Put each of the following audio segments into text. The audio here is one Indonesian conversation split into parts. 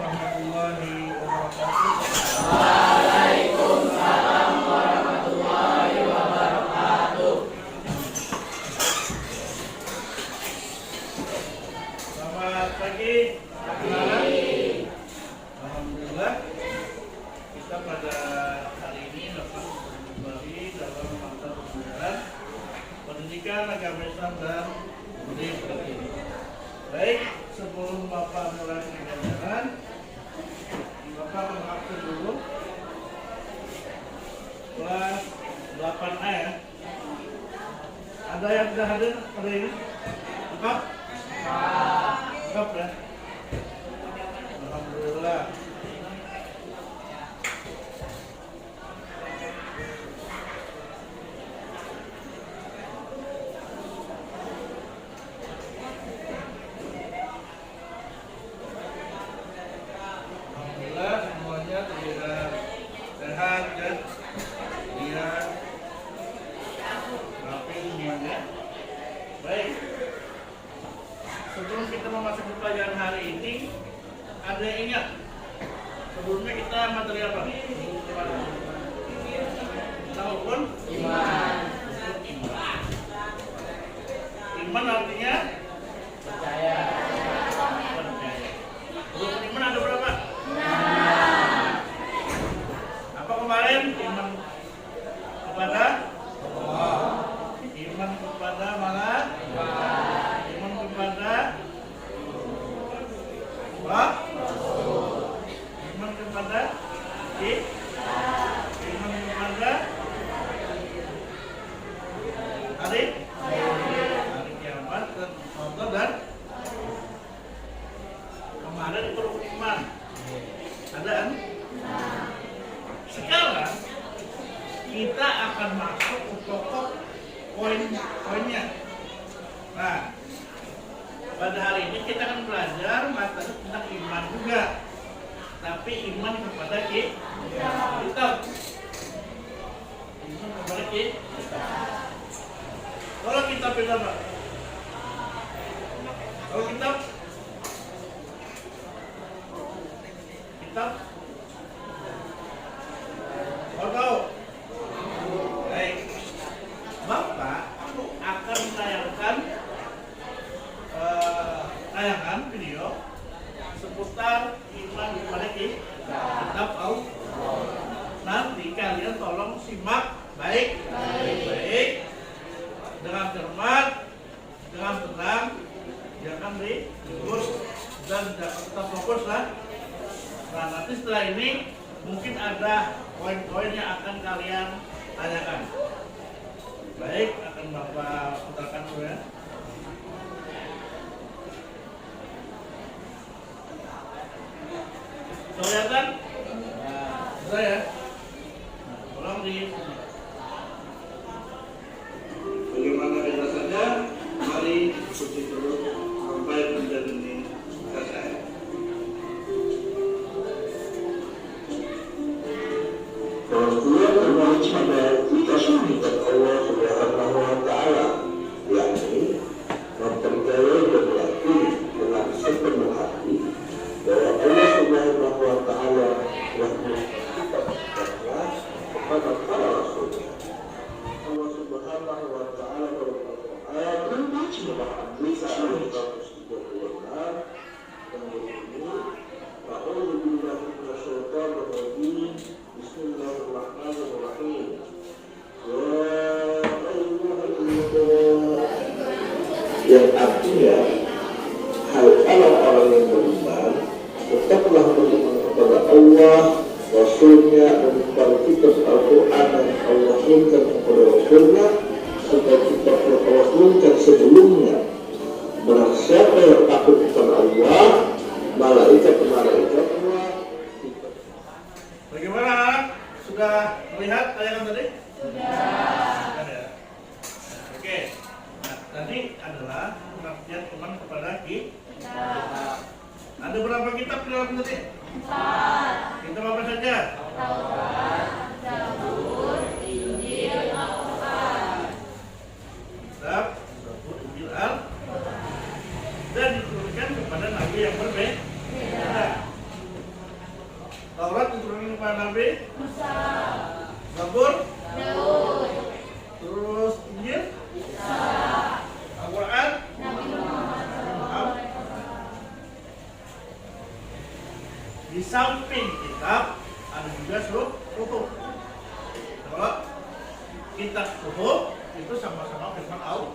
warahmatullahi wabarakatuh. Waalaikumsalam warahmatullahi wabarakatuh. Selamat pagi. Alhamdulillah kita pada hari ini dapat kembali dalam mata pelajaran pendidikan agama Islam dan budaya. Baik, sebelum Bapak mulai pelajaran, Bapak mengaku dulu kelas 8A ya. Ada yang sudah hadir hari ini? Lengkap? Lengkap ya? Alhamdulillah. Alhamdulillah semuanya terlihat sehat dan dia rapi semuanya. Baik. Sebelum kita memasuki pelajaran hari ini, ada yang ingat sebelumnya kita materi apa? Kita rukun iman. Iman artinya percaya. Rukun iman ada berapa? Apa kemarin? Iman kepada Allah, iman kepada malaikat, iman kepada Allah, iman kepada iman kepada hari kiamat dan Allah dan kemarin itu rukun iman. Ada kan? Sekarang kita akan masuk ke pokok poin-poinnya. Nah, pada hari ini kita akan belajar materi tentang iman juga, tapi iman kepada kitab. Iman kepada kitab. Kalau kitab itu apa? Kalau kitab mau tahu? Baik, Bapak akan menayangkan tayangan video seputar iman kepada kitab Allah. Nanti kalian tolong simak baik dengan cermat, dengan tenang, jangan ribut dan tetap fokus lah. Nah, nanti setelah ini mungkin ada poin-poin yang akan kalian tanyakan. Baik, akan Bapak putarkan dulu ya. Kelihatan? Sudah ya? Nah, tolong di bagaimana penjelasannya? Mari ikuti dulu sampai penjelasan ini selesai. Kemudian berwajib kita syahidkan Allah Subhanahu wa Ta'ala, yakni mempercayai dan meyakini dengan sepenuh hati bahwa Allah Subhanahu wa Ta'ala yang mengikat kepada para rasulnya. Allah Subhanahu wa Ta'ala berfirman dalam Al-Qur'an surah 136 dan berbunyi, "A'udzu billahi minasyaitonir rajim. Bismillahirrahmanirrahim. Yang artinya, kalau orang yang beriman tetaplah beriman kepada Allah, Rasulnya, dan kepada kitab Al-Quran yang Allah turunkan kepada Rasulnya, serta kitab yang Allah turunkan sebelumnya. Barang siapa yang takut kepada Allah, malaikat-malaikat Allah. Bagaimana? Sudah melihat tayangan tadi? Sudah ya. Oke. Nah, tadi adalah pengertian iman kepada kitab. Ada berapa kitab di dalam tadi? 4. Kitab apa saja? Taurat, Zabur, Injil, Al-Quran. Kitab Zabur, Injil, Al-Quran. Dan diturunkan kepada nabi yang berbeda. Nabi Musa, Zabur, Daud, terus Injil, Isa, Al-Quran, Nabi Muhammad. Di samping kitab ada juga suhuf. Kalau kitab suhuf itu sama-sama firman Allah.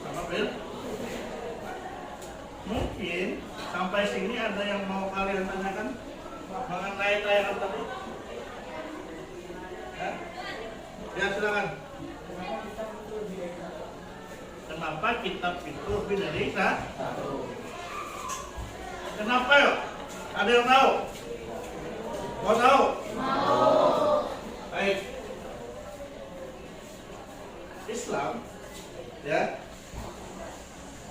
Sama firman. Mungkin sampai sini ada yang mau kalian tanyakan mengenai tayangan tadi? Ya silakan. Kenapa kitab itu lebih dari satu? Kenapa yuk? Ada yang tahu? Mau tahu? Mau. Baik. Islam, ya,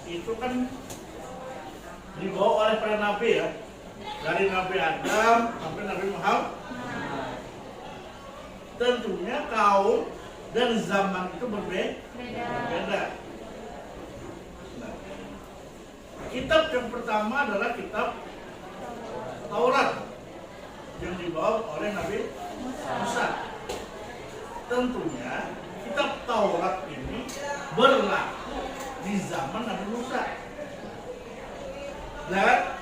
itu kan dibawa oleh para nabi ya, dari Nabi Adam sampai Nabi Muhammad. Tentunya kaum dan zaman itu berbeda. Nah, kitab yang pertama adalah kitab Taurat yang dibawa oleh Nabi Musa. Tentunya kitab Taurat ini berlaku di zaman Nabi Musa. Dan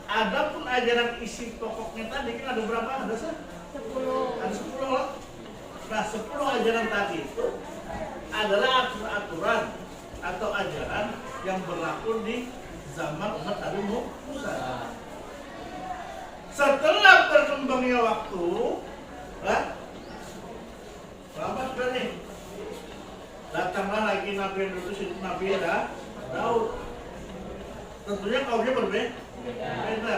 adapun ajaran isi pokoknya tadi kan ada berapa? Ada 10. Ada 10 lah. Nah 10 ajaran tadi itu adalah aturan atau ajaran yang berlaku di zaman umat Nabi Musa. Setelah berkembangnya waktu, lama sudah nih, datanglah lagi Nabi yang diutus itu Nabi Daud. Tentunya kaumnya berbeda,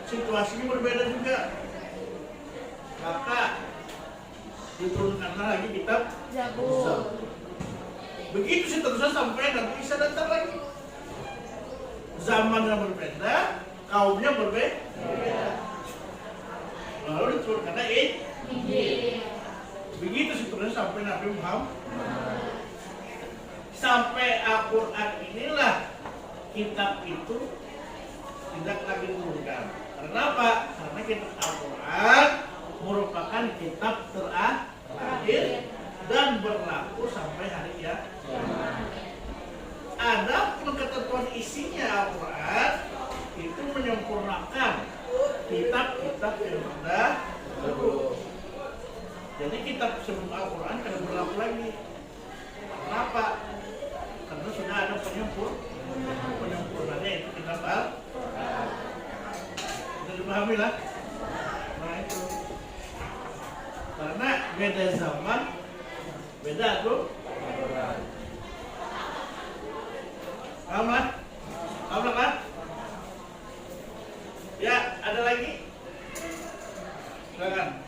situasinya berbeda juga. Maka diturunkanlah lagi kitab Zabur. Begitu seterusnya sampai Nabi Isa datang lagi. Zaman yang berbeda, kaumnya berbeda. Lalu diturunkanlah Injil. begitu seterusnya sampai Nabi Muhammad. Sampai Al-Quran inilah kitab itu tidak lagi diturunkan. Kenapa? Karena kitab Al-Quran merupakan kitab terakhir dan berlaku sampai hari kiamat. Adapun ketentuan isinya Al-Quran itu menyempurnakan kitab-kitab yang terdahulu. Jadi kitab sebelum Al-Quran tidak berlaku lagi. Kenapa? Karena sudah ada penyempurnanya itu kitab Al-Quran. Sudah dipahami lah. Nah itu. Karena beda zaman, beda tuh. Paham lah? Paham lah? Ya, ada lagi? Silakan.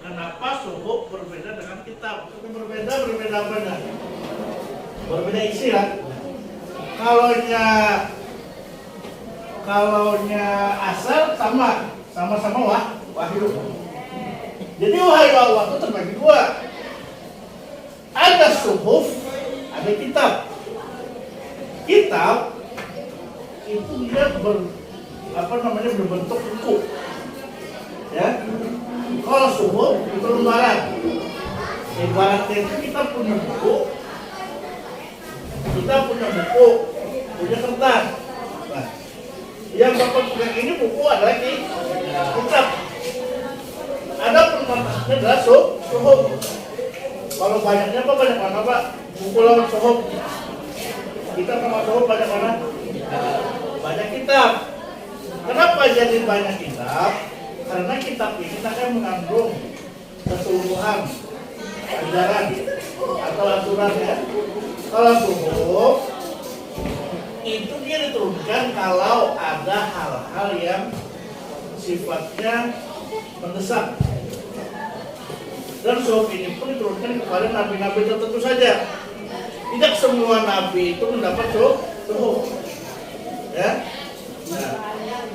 Kenapa suhuf berbeda dengan kitab? Berbeda apa dah? Berbeda isi lah. Kalaunya asal sama-sama wahyu. Jadi wahyu Allah itu terbagi dua. Ada suhuf, ada kitab. Kitab itu dia berbentuk buku. Ya. Kalau suhuf itu lembaran. Ibaratnya itu kita punya buku, punya kertas. Nah, yang Bapak pegang ini buku adalah kitab. Ada permasalahannya adalah suhuf. Kalau banyaknya apa banyak mana Pak? Buku lawan suhuf. Kita sama suhuf banyak mana? Banyak kitab. Kenapa jadi banyak kitab? Karena kitab ini akan mengandung keseluruhan ajaran atau aturan ya. Kalau suhuf itu dia diturunkan kalau ada hal-hal yang sifatnya mendesak. Dan suhuf ini pun diturunkan kepada nabi-nabi tertentu saja. Tidak semua nabi itu mendapat suhuf. Ya. Nah,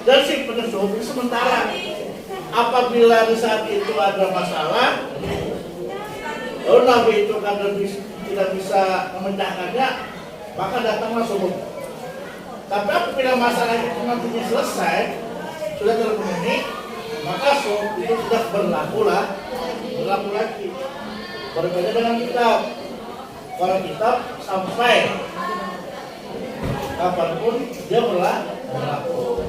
dan sifatnya suhuf itu sementara. Apabila di saat itu ada masalah, lalu nabi itu tidak bisa memecahkannya, maka datanglah suhuf. Tapi apabila masalah itu nantinya selesai, sudah terpenuhi, maka itu sudah berlaku lagi. Berbeda dengan kitab. Kalau kitab sampai kapanpun dia berlaku.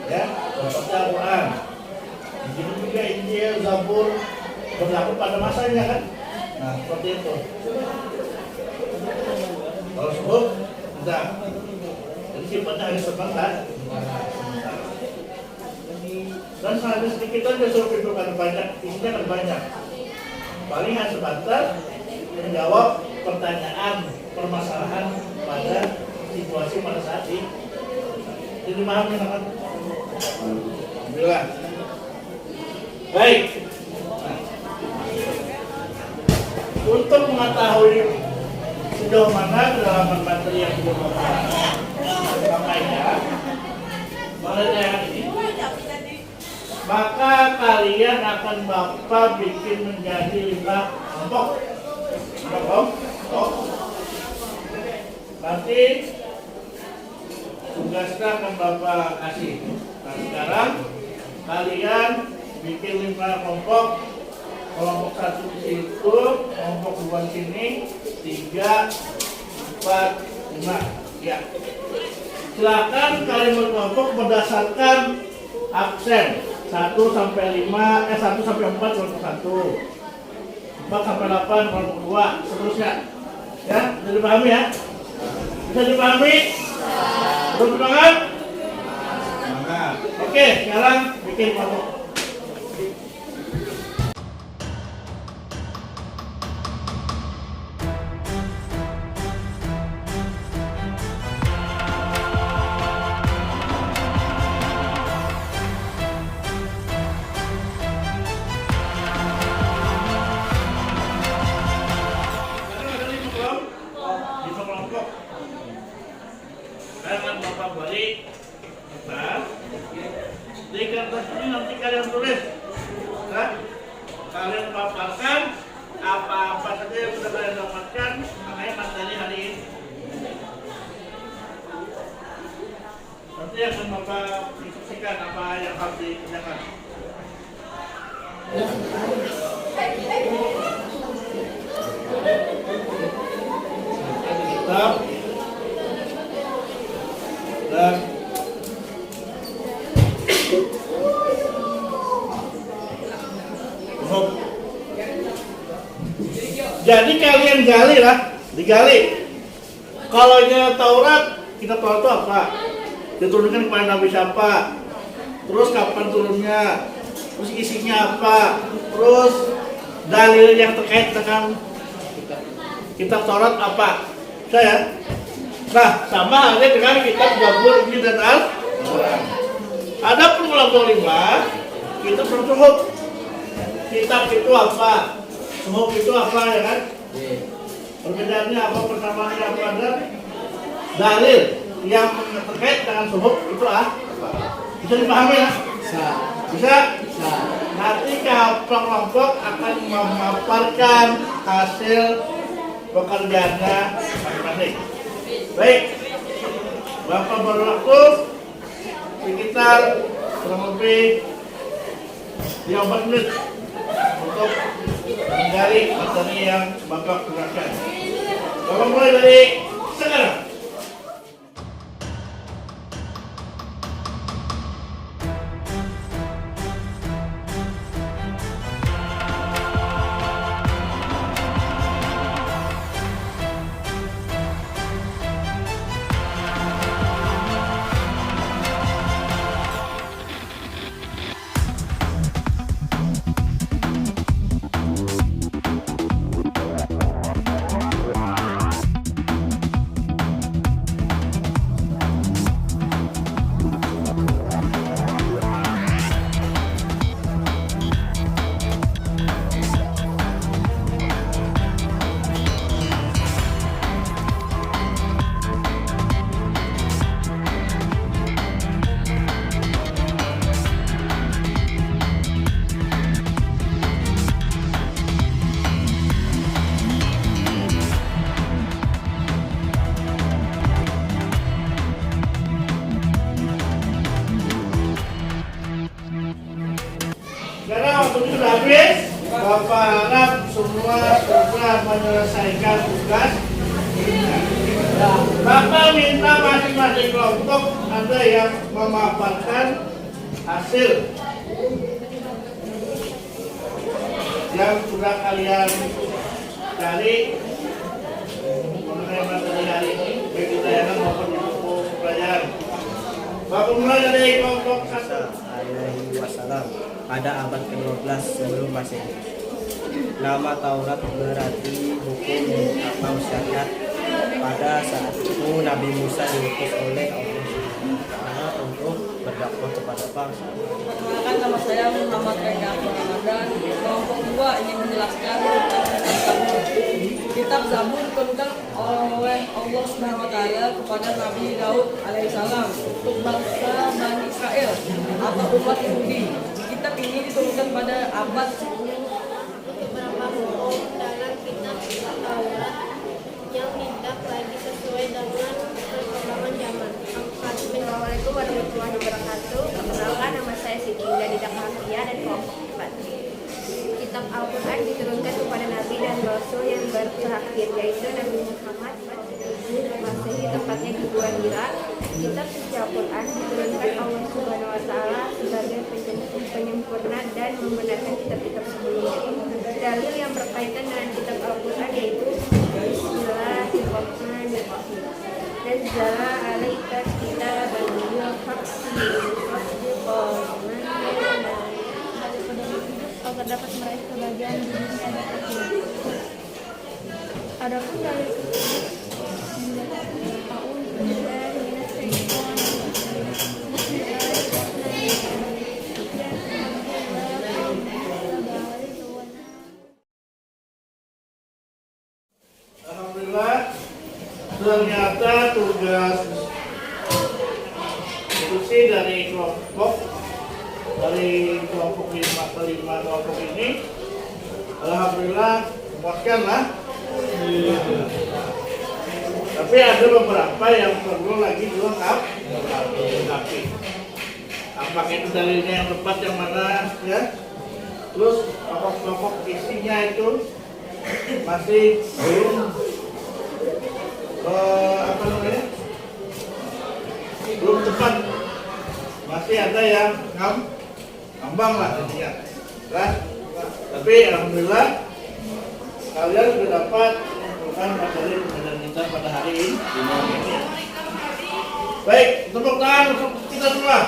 Ya, seperti Al-Quran. Begitu juga Injil, Zabur berlaku pada masanya kan. Nah, seperti itu. Kalau subuh, tidak. Jadi sifatnya hanya sebentar. Dan hanya sedikit saja suruh itu kan banyak, isinya kan banyak. Paling hanya sebentar menjawab pertanyaan, permasalahan pada situasi pada saat ini. Jadi memahami kan? Alhamdulillah. Baik. Untuk mengetahui sejauh mana kedalaman materi yang sudah makanya ini, maka kalian akan Bapak bikin menjadi 5 kelompok. Nanti tugasnya akan Bapak kasih. Nah sekarang kalian bikin 5 kelompok. Kelompok 1 di situ, kelompok 2 di sini, 3, 4, 5. Ya. Silakan kalian berkelompok berdasarkan absen 1 sampai 4 kelompok 1, 4 sampai 8 kelompok 2, seterusnya. Ya, bisa dipahami ya? Bisa dipahami? Belum semangat? Semangat. Oke, sekarang bikin kelompok. Jangan Bapak balik kertas. Di kertas ini nanti kalian tulis, kan? Kalian paparkan apa-apa saja yang sudah kalian dapatkan mengenai materi hari ini. Nanti akan Bapak instruksikan apa yang harus dikerjakan. Kitab dan jadi kalian gali lah, digali. Kalau Taurat, kita Taurat itu apa? Diturunkan kepada Nabi siapa? Terus kapan turunnya? Terus isinya apa? Terus dalil yang terkait dengan kitab Taurat apa? Saya. Nah, sama halnya dengan kitab Zabur, Injil dan Al-Quran. Ada kelompok 5, kita bersuhud. Kitab itu apa? Suhud itu apa ya kan? Perbedaannya apa? Persamaannya apa? Dan dalil yang terkait dengan suhud itu apa? Bisa dipahami ya? Bisa? Nanti kelompok akan memaparkan hasil pekerjaannya masing-masing. Baik, Bapak berwaktu sekitar kurang lebih 15 menit untuk menggali materi yang Bapak gunakan. Bapak mulai dari sekarang. waktunya sudah habis. Bapak harap semua sudah menyelesaikan tugas. Bapak minta masing-masing kelompok ada yang memaparkan hasil yang sudah kalian cari mengenai materi hari ini, baik di tayangan maupun di buku pelajaran. Bapak mulai dari kelompok 1. Alaihi Wasallam pada abad ke-12 sebelum Masehi. Nama Taurat berarti hukum atau syariat. Pada saat itu Nabi Musa diutus oleh Allah Subhanahu untuk berdakwah kepada bangsa. Perkenalkan, nama saya Muhammad Eka Ramadan. Kelompok 2 ingin menjelaskan tentang kitab Zabur diturunkan oleh Allah Subhanahu wa taala kepada Nabi Daud alaihissalam untuk bangsa Bani Israel atau umat Yahudi. Kitab ini diturunkan pada abad 10. Beberapa hukum dalam kitab Taurat yang tidak lagi sesuai dengan perkembangan zaman. Assalamualaikum warahmatullahi wabarakatuh. Perkenalkan, nama saya Siti Indah Didak Hafia dari kelompok 4. Kitab Al-Quran diturunkan kepada Nabi dan Rasul yang terakhir, yaitu Nabi Muhammad Masehi, tepatnya di Bulan Irak. Kitab suci Al-Quran diturunkan Allah Subhanahu wa taala sebagai penyempurna dan membenarkan kitab-kitab sebelumnya. Dalil yang berkaitan dengan kitab Al-Quran yaitu Bismillahirrahmanirrahim. Nazzala 'alaika kitaban bil haqqi agar dapat meraih kebahagiaan di dunia dan akhirat. Adapun dari Alhamdulillah, ternyata tugas diskusi dari kelompok 5 kelompok ini, alhamdulillah memuaskan lah. Tapi ada beberapa yang perlu lagi dilengkapi. Apakah itu dalilnya yang tepat yang mana ya? Terus kelompok isinya itu masih belum belum tepat, masih ada yang ngambang lah intinya. Tapi alhamdulillah kalian sudah dapat mengumpulkan materi pembelajaran kita pada hari ini. Baik, tepuk tangan untuk kita semua.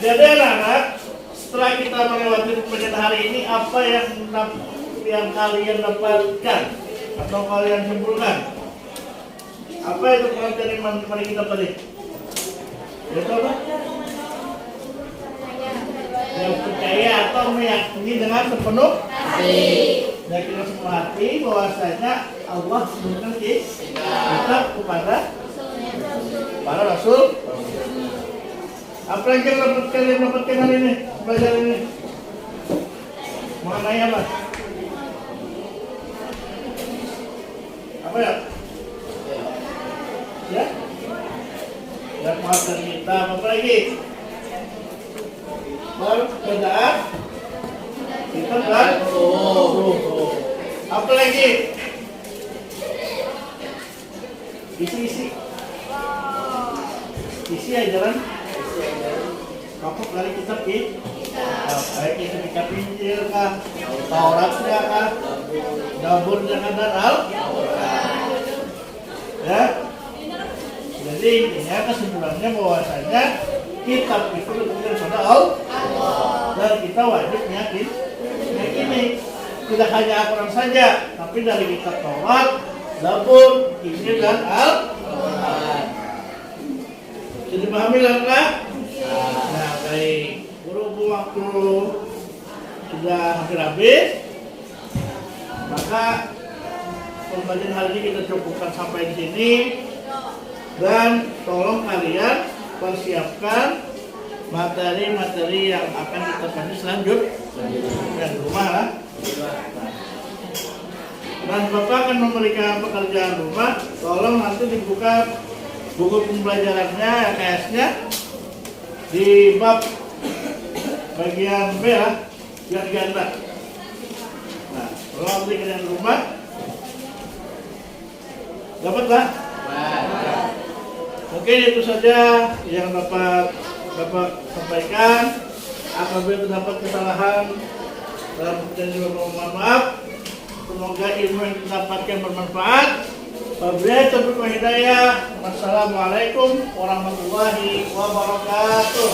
Jadi anak-anak, setelah kita melewati pembelajaran hari ini, apa yang kalian dapatkan atau kalian simpulkan? Apa itu pelajaran mari kita tadi? Itu apa? Yang percaya atau meyakini dengan sepenuh hati. Meyakini dengan sepenuh hati bahwasanya Allah memberikan kitab kepada para rasul. Apa yang kalian dapatkan hari ini? Pelajaran ini mengenai apa? Apa ya? Ya? Dan mengajar kita apa lagi? Perbedaan kita dan apa lagi? Isi ajaran pokok dari kitab baik itu kitab Injil kah, Tauratnya kah, Zaburnya kah, dan ya. Jadi intinya kesimpulannya bahwasanya kitab itu diberikan pada Allah dan kita wajib meyakini. Tidak hanya Al-Quran saja, tapi dari kitab Taurat, Zabur, Injil dan Al-Quran. Jadi pahami lah. Nah, baik. Berhubung waktu sudah hampir habis, maka pembelajaran hari ini kita cukupkan sampai di sini. Dan tolong kalian persiapkan materi-materi yang akan kita kaji selanjutnya di rumah lah. Dan Bapak akan memberikan pekerjaan rumah. Tolong nanti dibuka buku pembelajarannya, LKS-nya. di bab bagian B ya, yang ganda. Nah, kalau beli kalian rumah, dapatlah. Mungkin itu saja yang dapat Bapak sampaikan. Apabila terdapat kesalahan dalam perjanjian, mohon maaf. Semoga ilmu yang didapatkan bermanfaat. Wabillahi taufiq wal hidayah. Wassalamualaikum warahmatullahi wabarakatuh.